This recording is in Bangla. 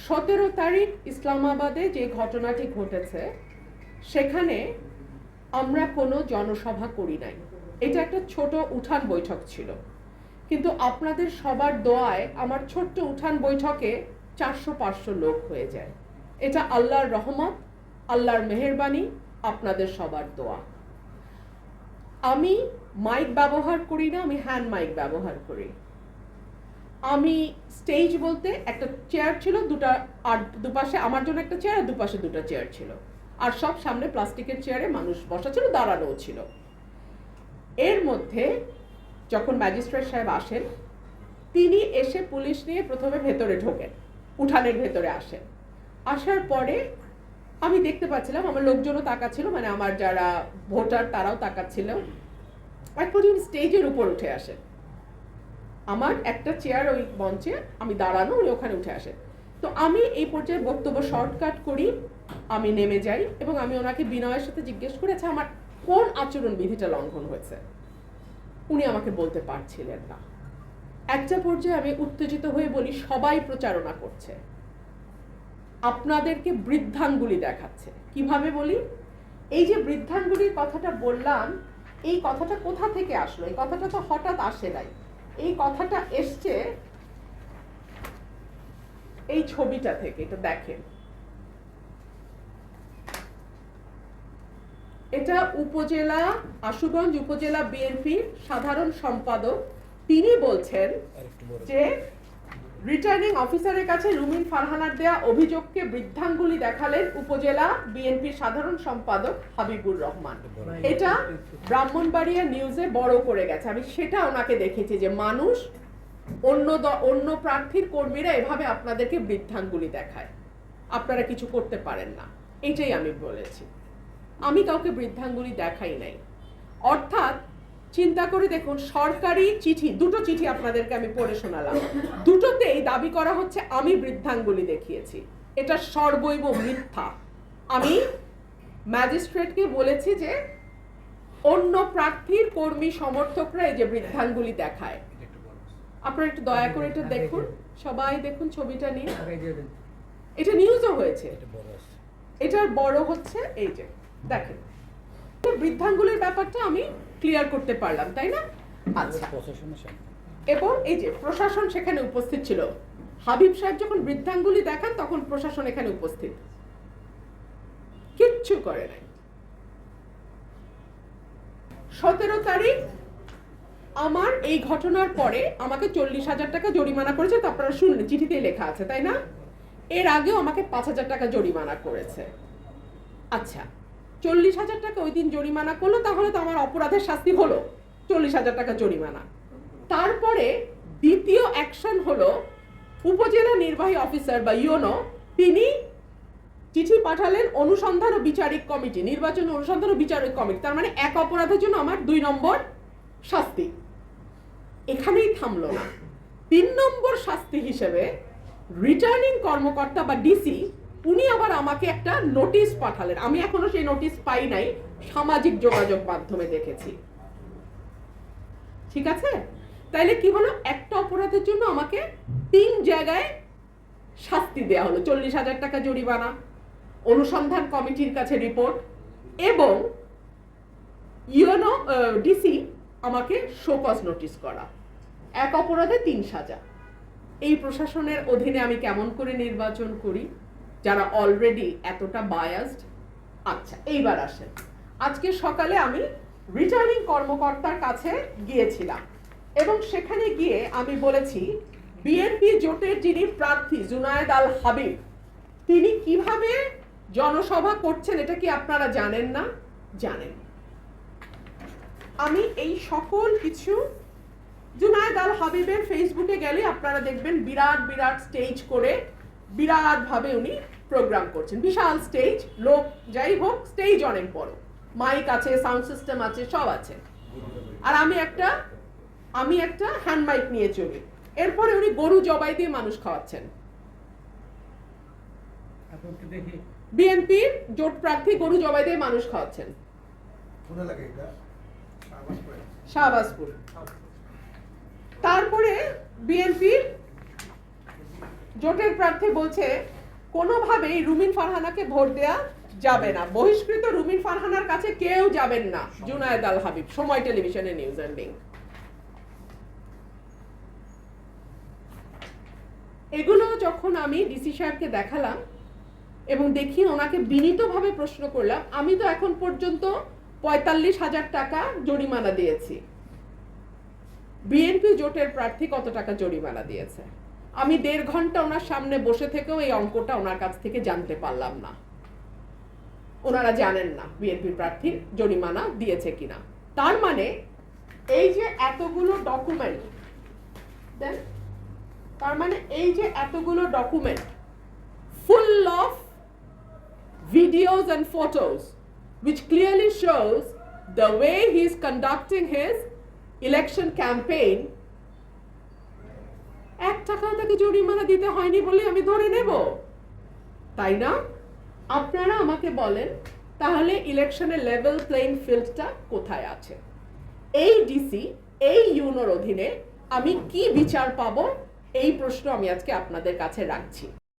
17 তারিখ ইসলামাবাদে যে ঘটনাটি ঘটেছে সেখানে আমরা কোনো জনসভা করি নাই। এটা একটা ছোট উঠান বৈঠক ছিল, কিন্তু আপনাদের সবার দোয়ায় আমার ছোট্ট উঠান বৈঠকে 400-500 লোক হয়ে যায়। এটা আল্লাহর রহমত, আল্লাহর মেহেরবানি, আপনাদের সবার দোয়া। আমি মাইক ব্যবহার করি না, আমি হ্যান্ড মাইক ব্যবহার করি। আমি স্টেজ বলতে একটা চেয়ার ছিল দুটা, আর দুপাশে আমার জন্য একটা চেয়ার আর দুপাশে দুটো চেয়ার ছিল, আর সব সামনে প্লাস্টিকের চেয়ারে মানুষ বসা ছিল, দাঁড়ানোও ছিল। এর মধ্যে যখন ম্যাজিস্ট্রেট সাহেব আসেন, তিনি এসে পুলিশ নিয়ে প্রথমে ভেতরে ঢোকেন, উঠানের ভেতরে আসেন। আসার পরে আমি দেখতে পাচ্ছিলাম, আমার লোকজনও তাকাচ্ছিল, মানে আমার যারা ভোটার তারাও তাকাচ্ছিল। এক পর্যন্ত স্টেজের উপর উঠে আসেন, আমার একটা চেয়ার ওই মঞ্চে, আমি দাঁড়ানো, উনি ওখানে উঠে আসেন। তো আমি এই পর্যায়ে বক্তব্য শর্টকাট করি, আমি নেমে যাই এবং আমি ওনাকে বিনয়ের সাথে জিজ্ঞেস করেছি আমার কোন আচরণবিধিটা লঙ্ঘন হয়েছে। উনি আমাকে বলতে পারছিলেন না। একটা পর্যায়ে আমি উত্তেজিত হয়ে বলি, সবাই প্রচারণা করছে, আপনাদেরকে বৃদ্ধাঙ্গুলি দেখাচ্ছে। কিভাবে বলি? এই যে বৃদ্ধাঙ্গুলির কথাটা বললাম, এই কথাটা কোথা থেকে আসলো? এই কথাটা তো হঠাৎ আসে নাই। এই কথাটা এসছে এই ছবিটা থেকে। এটা দেখেন, এটা উপজেলা আশুগঞ্জ উপজেলা বিএনপির সাধারণ সম্পাদক, তিনি বলছেন যে রিটার্নিং অফিসারের কাছে রুমিন ফারহানার দেয়া অভিযোগকে বৃদ্ধাঙ্গুলি দেখালেন উপজেলা বিএনপির সাধারণ সম্পাদক হাবিবুর রহমান। এটা ব্রাহ্মণবাড়িয়া নিউজে বড় করে গেছে। আমি সেটা ওনাকে দেখেছি যে মানুষ, অন্য প্রার্থীর কর্মীরা এভাবে আপনাদেরকে বৃদ্ধাঙ্গুলি দেখায়, আপনারা কিছু করতে পারেন না। এটাই আমি বলেছি, আমি কাউকে বৃদ্ধাঙ্গুলি দেখাই নাই। অর্থাৎ চিন্তা করে দেখুন, সরকারি চিঠি, দুটো চিঠি আপনাদেরকে আমি পড়ে শোনালাম, দুটোতেই দাবি করা হচ্ছে আমি বৃদ্ধাঙ্গুলি দেখিয়েছি। এটা সর্বৈব মিথ্যা। আমি ম্যাজিস্ট্রেটকে বলেছি যে অন্য প্রার্থীর কর্মী সমর্থকরা এই যে বৃদ্ধাঙ্গুলি দেখায়, আপনারা একটু দয়া করে এটা দেখুন, সবাই দেখুন ছবিটা নিয়ে। এটা নিউজও হয়েছে, এটার বড় হচ্ছে, এই যে দেখেন, বৃদ্ধাঙ্গুলির ব্যাপারটা আমি ক্লিয়ার করতে পারলাম, তাই না? আচ্ছা, এবং এই যে প্রশাসন সেখানে উপস্থিত ছিল। হাবিব সাহেব যখন বৃদ্ধাঙ্গুলি দেখান তখন প্রশাসন এখানে উপস্থিত, কিচ্ছু করে নাই। 17 তারিখ আমার এই ঘটনার পরে আমাকে 40,000 টাকা জরিমানা করেছে, তো আপনারা শুনলেন, চিঠিতেই লেখা আছে, তাই না? এর আগেও আমাকে 5,000 টাকা জরিমানা করেছে। আচ্ছা, 40,000 টাকা ওই দিন জরিমানা করলো, তাহলে তো আমার অপরাধের শাস্তি হলো 40,000 টাকা জরিমানা। তারপরে দ্বিতীয় অ্যাকশন হলো, উপজেলা নির্বাহী অফিসার বা ইউনো, তিনি চিঠি পাঠালেন অনুসন্ধান ও বিচারিক কমিটি, নির্বাচন অনুসন্ধান ও বিচারিক কমিটি। তার মানে এক অপরাধের জন্য আমার 2 নম্বর শাস্তি। এখানেই থামলো না, 3 নম্বর শাস্তি হিসেবে রিটার্নিং কর্মকর্তা বা ডিসি, উনি আবার আমাকে একটা নোটিশ পাঠালেন। আমি এখনো সেই নোটিশ পাই নাই, সামাজিক যোগাযোগ মাধ্যমে দেখেছি। ঠিক আছে, তাইলে কি হলো, একটা অপরাধের জন্য আমাকে 3 জায়গায় শাস্তি দেওয়া হলো, 40,000 টাকা জরিমানা, অনুসন্ধান কমিটির কাছে রিপোর্ট, এবং ইউনো ডিসি আমাকে শোকজ নোটিশ করা। এক অপরাধে 3 সাজা। এই প্রশাসনের অধীনে আমি কেমন করে নির্বাচন করি, যারা অলরেডি এতটা বায়াসড? আচ্ছা, এইবার আসেন, আজকে সকালে আমি রিটার্নিং কর্মকর্তার কাছে গিয়েছিলাম এবং সেখানে গিয়ে আমি বলেছি, বিএনপি জোটের যিনি প্রার্থী জুনায়েদ আল হাবিব, তিনি কিভাবে জনসভা করছেন এটা কি আপনারা জানেন না? জানেন। আমি এই সকল কিছু, জুনায়েদ আল হাবিবের ফেসবুকে গেলে আপনারা দেখবেন বিরাট বিরাট স্টেজ করে বিরাট ভাবে উনি প্রোগ্রাম করছেন, বিশাল স্টেজ, লোক যাই হোক, স্টেজ অনেক বড়, মাইক আছে, সাউন্ড সিস্টেম আছে, সব আছে। আর আমি একটা হ্যান্ড মাইক নিয়ে চলি। এরপরে উনি গরু জবাই দিয়ে মানুষ খাওয়াচ্ছেন। বিএনপির জোট প্রার্থী গরু জবাই দিয়ে মানুষ খাওয়াচ্ছেন শাহবাজপুর। তারপরে বিএনপির জোটের প্রার্থী বলছে কোনোভাবেই রুমিন ফারহানাকে ভোট দেয়া যাবে না, বহিষ্কৃত রুমিন ফারহানার কাছে কেউ যাবেন না। জুনায়েদ আল হাবিব, সময় টেলিভিশনে নিউজ এন্ড লিংক। এগুলো যখন আমি ডিসি সাহেবকে দেখালাম এবং দেখি ওনাকে বিনীতভাবে প্রশ্ন করলাম, আমি তো এখন পর্যন্ত ৪৫,০০০ টাকা জরিমানা দিয়েছি, বিএনপি জোটের প্রার্থী কত টাকা জরিমানা দিয়েছে? আমি ১.৫ ঘন্টা ওনার সামনে বসে থেকেও এই অঙ্কটা ওনার কাছ থেকে জানতে পারলাম না। ওনারা জানেন না বিএনপি প্রার্থীর জরিমানা দিয়েছে কিনা। তার মানে এই যে এতগুলো ডকুমেন্ট, তার মানে এই যে এতগুলো document full of videos and photos which clearly shows the way he is conducting his election campaign, 1 টাকাও তাকে জরিমানা দিতে হয়নি বলে আমি ধরে নেব, তাই না? আপনারা আমাকে বলেন তাহলে ইলেকশনের লেভেল প্লেইং ফিল্ডটা কোথায় আছে? এই ডিসি, এই ইউনোর অধীনে আমি কি বিচার পাবো? এই প্রশ্ন আমি আজকে আপনাদের কাছে রাখছি।